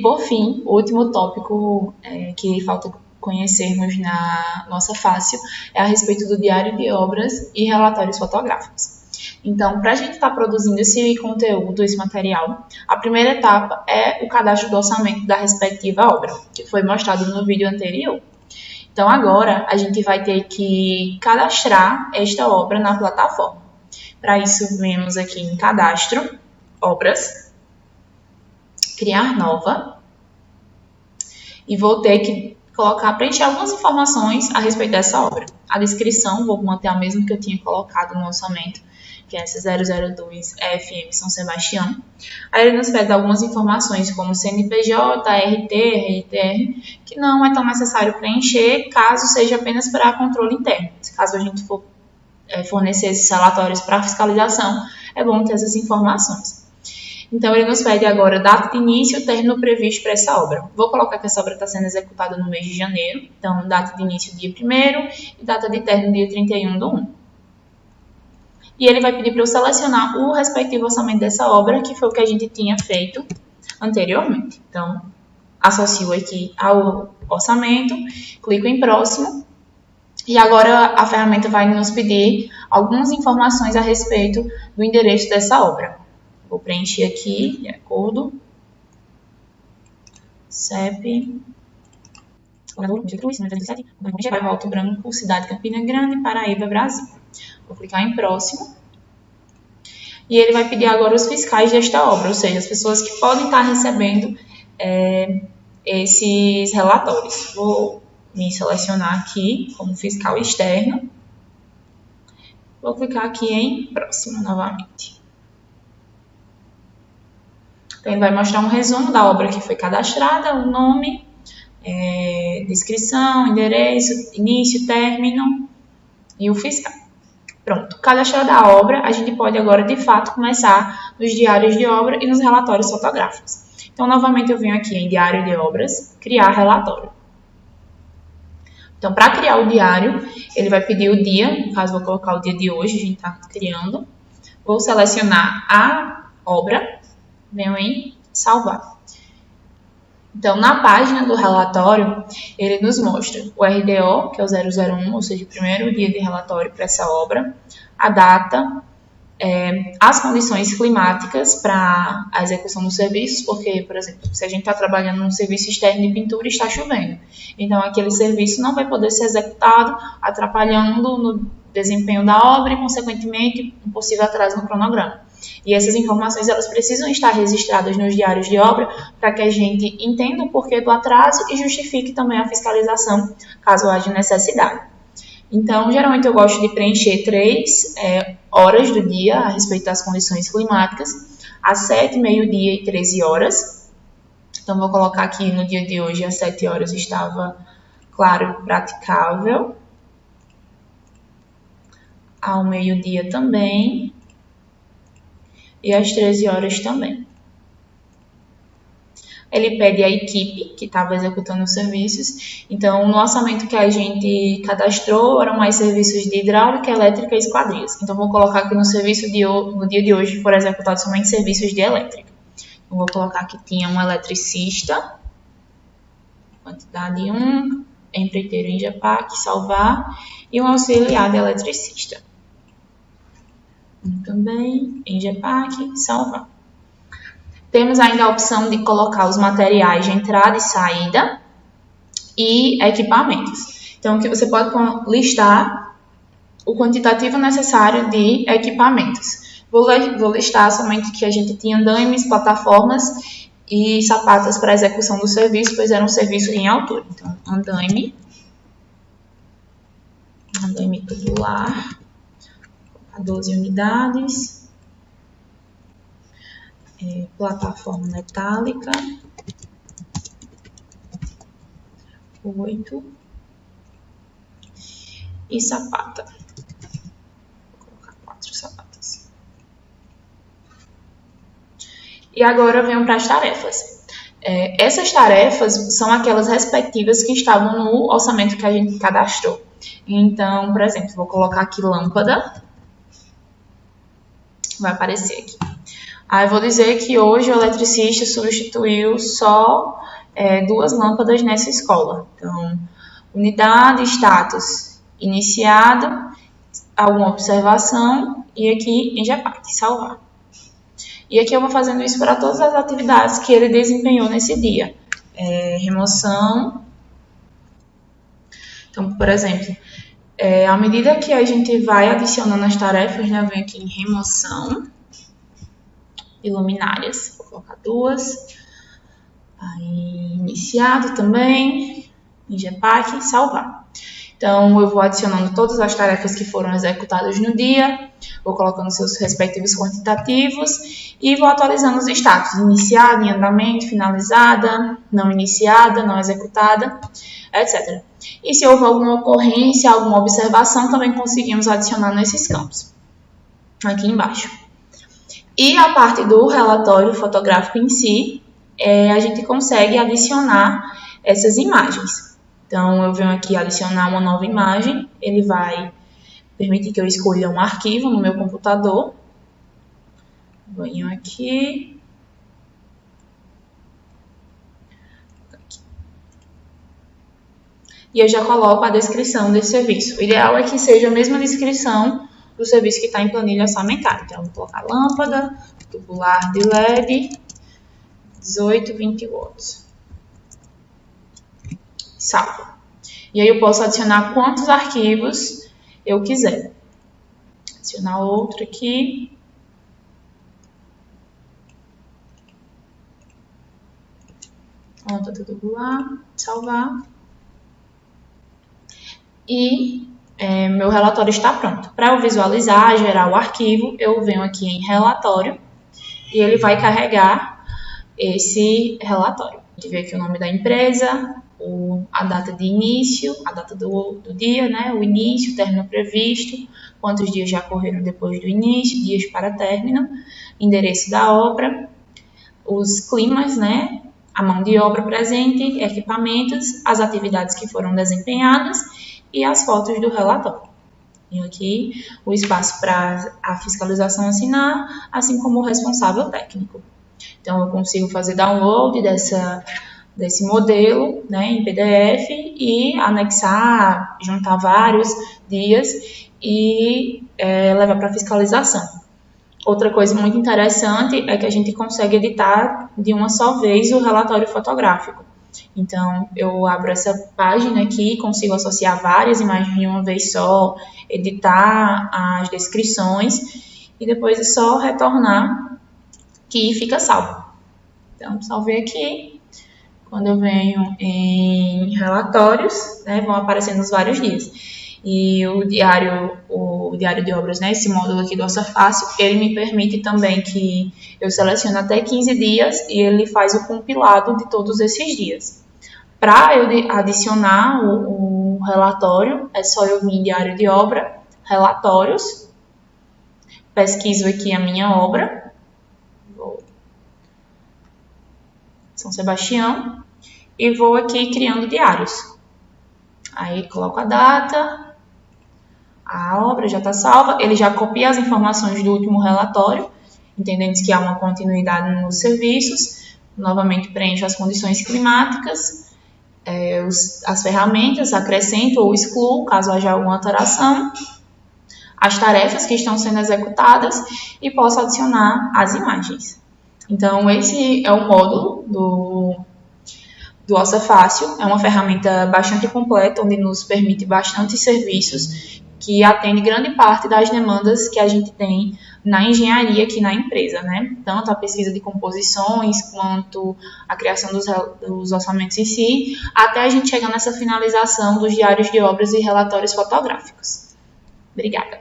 por fim, o último tópico que falta conhecermos na nossa fácil é a respeito do diário de obras e relatórios fotográficos. Então, para a gente estar produzindo esse conteúdo, esse material, a primeira etapa é o cadastro do orçamento da respectiva obra, que foi mostrado no vídeo anterior. Então, agora, a gente vai ter que cadastrar esta obra na plataforma. Para isso, vemos aqui em Cadastro, Obras, Criar Nova, e vou ter que preencher algumas informações a respeito dessa obra. A descrição, vou manter a mesma que eu tinha colocado no orçamento, que é essa 002 FM São Sebastião. Aí ele nos pede algumas informações como CNPJ, RT, RTR, que não é tão necessário preencher caso seja apenas para controle interno. Caso a gente for fornecer esses relatórios para fiscalização, é bom ter essas informações. Então, ele nos pede agora data de início e término previsto para essa obra. Vou colocar que essa obra está sendo executada no mês de janeiro, então data de início dia 1º e data de término dia 31/1. E ele vai pedir para eu selecionar o respectivo orçamento dessa obra, que foi o que a gente tinha feito anteriormente. Então, associo aqui ao orçamento, clico em próximo, e agora a ferramenta vai nos pedir algumas informações a respeito do endereço dessa obra. Vou preencher aqui, de acordo. CEP, Bairro Alto Branco, cidade Campina Grande, Paraíba, Brasil. Vou clicar em próximo. E ele vai pedir agora os fiscais desta obra, ou seja, as pessoas que podem estar recebendo esses relatórios. Vou me selecionar aqui como fiscal externo. Vou clicar aqui em próximo novamente. Então, ele vai mostrar um resumo da obra que foi cadastrada, o nome, descrição, endereço, início, término e o fiscal. Pronto, cadastrada a obra, a gente pode agora, de fato, começar nos diários de obra e nos relatórios fotográficos. Então, novamente, eu venho aqui em Diário de Obras, Criar Relatório. Então, para criar o diário, ele vai pedir o dia, no caso, vou colocar o dia de hoje, a gente está criando. Vou selecionar a obra, venho em Salvar. Então, na página do relatório, ele nos mostra o RDO, que é o 001, ou seja, o primeiro dia de relatório para essa obra, a data, as condições climáticas para a execução dos serviços, porque, por exemplo, se a gente está trabalhando num serviço externo de pintura e está chovendo, então aquele serviço não vai poder ser executado, atrapalhando no desempenho da obra e, consequentemente, um possível atraso no cronograma. E essas informações elas precisam estar registradas nos diários de obra para que a gente entenda o porquê do atraso e justifique também a fiscalização, caso haja necessidade. Então, geralmente eu gosto de preencher 3 horas do dia a respeito das condições climáticas, às 7, meio-dia e 13 horas. Então, vou colocar aqui no dia de hoje, às 7 horas estava claro e praticável. Ao meio-dia também. E às 13 horas também. Ele pede a equipe que estava executando os serviços. Então, no orçamento que a gente cadastrou, eram mais serviços de hidráulica, elétrica e esquadrias. Então, vou colocar que no dia de hoje foram executados somente serviços de elétrica. Então, vou colocar que tinha um eletricista, quantidade 1, empreiteiro em GEPAC, Salvar, e um auxiliar de eletricista. Também em GEPAC, Salvar. Temos ainda a opção de colocar os materiais de entrada e saída e equipamentos. Então, aqui você pode listar o quantitativo necessário de equipamentos. Vou listar somente que a gente tinha andaimes, plataformas e sapatas para execução do serviço, pois era um serviço em altura. Então, andaime tubular, 12 unidades. Plataforma metálica, 8, e sapata. Vou colocar 4 sapatas. E agora eu venho para as tarefas. Essas tarefas são aquelas respectivas que estavam no orçamento que a gente cadastrou. Então, por exemplo, vou colocar aqui lâmpada. Vai aparecer aqui. Aí eu vou dizer que hoje o eletricista substituiu só 2 lâmpadas nessa escola. Então, unidade, status iniciado, alguma observação e aqui em GEPAC, salvar. E aqui eu vou fazendo isso para todas as atividades que ele desempenhou nesse dia. Remoção. Então, por exemplo, à medida que a gente vai adicionando as tarefas, né, eu venho aqui em remoção, e luminárias, vou colocar 2, aí iniciado também, em GEPAC, salvar. Então, eu vou adicionando todas as tarefas que foram executadas no dia, vou colocando seus respectivos quantitativos e vou atualizando os status, iniciada, em andamento, finalizada, não iniciada, não executada, etc. E se houver alguma ocorrência, alguma observação, também conseguimos adicionar nesses campos, aqui embaixo. E a parte do relatório fotográfico em si, a gente consegue adicionar essas imagens. Então, eu venho aqui adicionar uma nova imagem, ele vai permitir que eu escolha um arquivo no meu computador. Venho aqui. E eu já coloco a descrição desse serviço. O ideal é que seja a mesma descrição do serviço que está em planilha orçamentária. Então, eu vou colocar lâmpada, tubular de LED, 18-20 watts. Salvo. E aí eu posso adicionar quantos arquivos eu quiser. Adicionar outro aqui. Lâmpada tubular, salvar. E meu relatório está pronto. Para eu visualizar, gerar o arquivo, eu venho aqui em relatório e ele vai carregar esse relatório. A gente vê aqui o nome da empresa, a data de início, a data do dia, né? O início, o término previsto, quantos dias já correram depois do início, dias para término, endereço da obra, os climas, né? A mão de obra presente, equipamentos, as atividades que foram desempenhadas e as fotos do relatório. E aqui o espaço para a fiscalização assinar, assim como o responsável técnico. Então, eu consigo fazer download desse modelo, né, em PDF e anexar, juntar vários dias e levar para fiscalização. Outra coisa muito interessante é que a gente consegue editar de uma só vez o relatório fotográfico. Então, eu abro essa página aqui, consigo associar várias imagens de uma vez só, editar as descrições e depois é só retornar que fica salvo. Então, salvei aqui. Quando eu venho em relatórios, né, vão aparecendo os vários dias. E o diário de obras, né, esse módulo aqui do Orçafácil, ele me permite também que eu selecione até 15 dias e ele faz o compilado de todos esses dias. Para eu adicionar o relatório, é só eu vir em diário de obra, relatórios, pesquiso aqui a minha obra, São Sebastião, e vou aqui criando diários. Aí coloco a data, a obra já está salva, ele já copia as informações do último relatório, entendendo que há uma continuidade nos serviços, novamente preencho as condições climáticas, as ferramentas, acrescento ou excluo, caso haja alguma alteração, as tarefas que estão sendo executadas e posso adicionar as imagens. Então, esse é o módulo do Orçafácil, é uma ferramenta bastante completa, onde nos permite bastantes serviços que atende grande parte das demandas que a gente tem na engenharia aqui na empresa, né? Tanto a pesquisa de composições, quanto a criação dos orçamentos em si, até a gente chegar nessa finalização dos diários de obras e relatórios fotográficos. Obrigada.